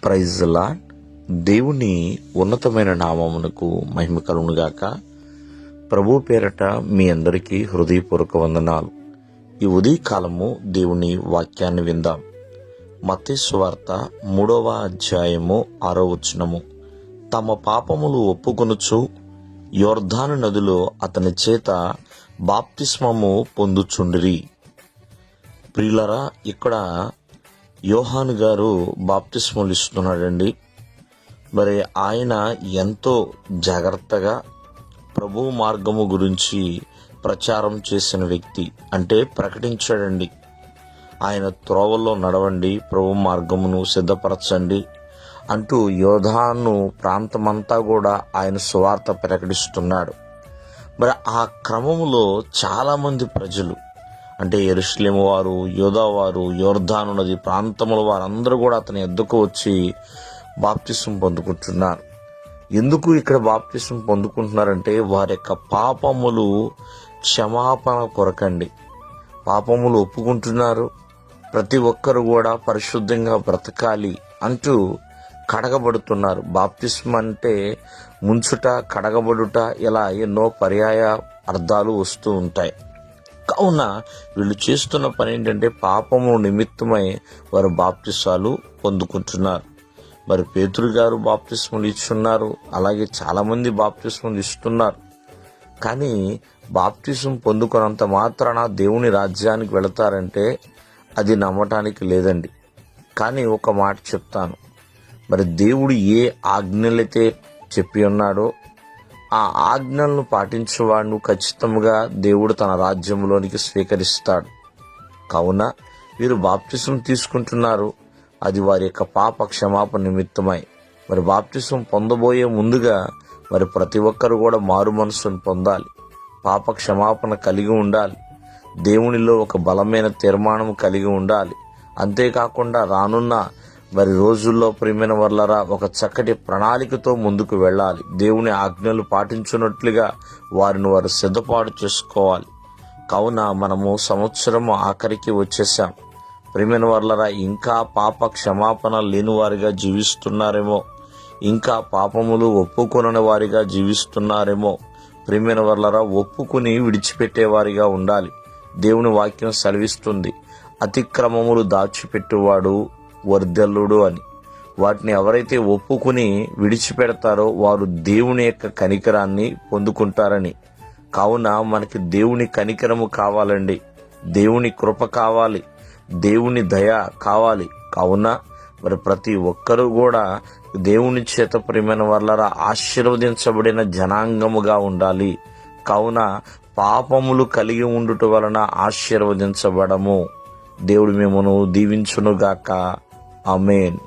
Praise the lord. దేవుని ఉన్నతమైన నామమునకు మహిమ కలుగునుగాక. ప్రభు పేరట మీ అందరికీ హృదయపూర్వక వందనాలు. ఈ ఉదయకాలము దేవుని వాక్యాన్ని విందాం. మత్తయి సువార్త 3వ అధ్యాయము 6వ వచనము. తమ పాపములు ఒప్పుకొనుచు యోర్దాను నదిలో అతని చేత బాప్తిస్మము పొందుచుండిరి. ప్రియులరా, ఇక్కడ యోహాను గారు బాప్తిస్మలు ఇస్తున్నాడండి. మరి ఆయన ఎంతో జాగ్రత్తగా ప్రభు మార్గము గురించి ప్రచారం చేసిన వ్యక్తి, అంటే ప్రకటించాడండి. ఆయన త్రోవల్లో నడవండి, ప్రభు మార్గమును సిద్ధపరచండి అంటూ యోర్దాను ప్రాంతమంతా కూడా ఆయన సువార్త ప్రకటిస్తున్నాడు. మరి ఆ క్రమములో చాలామంది ప్రజలు, అంటే యెరూషలేము వారు, యూదా వారు, యోర్దాను నది ప్రాంతముల వారందరూ కూడా అతని ఎద్దుకు వచ్చి బాప్తిసం పొందుకుంటున్నారు. ఎందుకు ఇక్కడ బాప్తిసం పొందుకుంటున్నారంటే వారి యొక్క పాపములు క్షమాపణ కొరకండి. పాపములు ఒప్పుకుంటున్నారు, ప్రతి ఒక్కరు కూడా పరిశుద్ధంగా బ్రతకాలి అంటూ కడగబడుతున్నారు. బాప్తిస్మ అంటే ముంచుట, కడగబడుట, ఇలా ఎన్నో పర్యాయ అర్థాలు వస్తూ ఉంటాయి. కావున వీళ్ళు చేస్తున్న పని ఏంటంటే పాపము నిమిత్తమై వారు బాప్తిసాలు పొందుకుంటున్నారు. మరి పేతురు గారు బాప్తిస్మలు ఇస్తున్నారు, అలాగే చాలామంది బాప్తిస్మలు ఇస్తున్నారు. కానీ బాప్తిసం పొందుకున్నంత మాత్రాన దేవుని రాజ్యానికి వెళతారంటే అది నమ్మటానికి లేదండి. కానీ ఒక మాట చెప్తాను, మరి దేవుడు ఏ ఆజ్ఞలైతే చెప్పి ఉన్నాడో ఆ ఆజ్ఞలను పాటించేవాడు ఖచ్చితంగా దేవుడు తన రాజ్యంలోనికి స్వీకరిస్తాడు. కావున వీరు బాప్తిసం తీసుకుంటున్నారు, అది వారి యొక్క పాప క్షమాపణ నిమిత్తమై. మరి బాప్తిసం పొందబోయే ముందుగా మరి ప్రతి ఒక్కరు కూడా మారు మనసును పొందాలి, పాప క్షమాపణ కలిగి ఉండాలి, దేవునిలో ఒక బలమైన తీర్మానం కలిగి ఉండాలి. అంతేకాకుండా రానున్న మరి రోజుల్లో ప్రియమైన వర్లరా ఒక చక్కటి ప్రణాళికతో ముందుకు వెళ్ళాలి. దేవుని ఆజ్ఞలు పాటించున్నట్లుగా వారిని వారు సిద్ధపాటు చేసుకోవాలి. కావున మనము సంవత్సరం ఆఖరికి వచ్చేసాం. ప్రియమైన వర్లరా, ఇంకా పాప క్షమాపణ లేని వారిగా జీవిస్తున్నారేమో, ఇంకా పాపములు ఒప్పుకొనని వారిగా జీవిస్తున్నారేమో. ప్రియమైన వర్లరా, ఒప్పుకుని విడిచిపెట్టేవారిగా ఉండాలి. దేవుని వాక్యం సెలవిస్తుంది, అతిక్రమములు దాచిపెట్టువాడు వర్ధల్లుడు అని. వాటిని ఎవరైతే ఒప్పుకుని విడిచిపెడతారో వారు దేవుని యొక్క కనికరాన్ని పొందుకుంటారని. కావున మనకి దేవుని కనికరము కావాలండి, దేవుని కృప కావాలి, దేవుని దయ కావాలి. కావున మరి ప్రతి ఒక్కరూ కూడా దేవుని చేత ప్రియమైన వాళ్ళరా ఆశీర్వదించబడిన జనాంగముగా ఉండాలి. కావున పాపములు కలిగి ఉండుట వలన ఆశీర్వదించబడము. దేవుడు మిమ్మును దీవించునుగాక. ఆమేన్.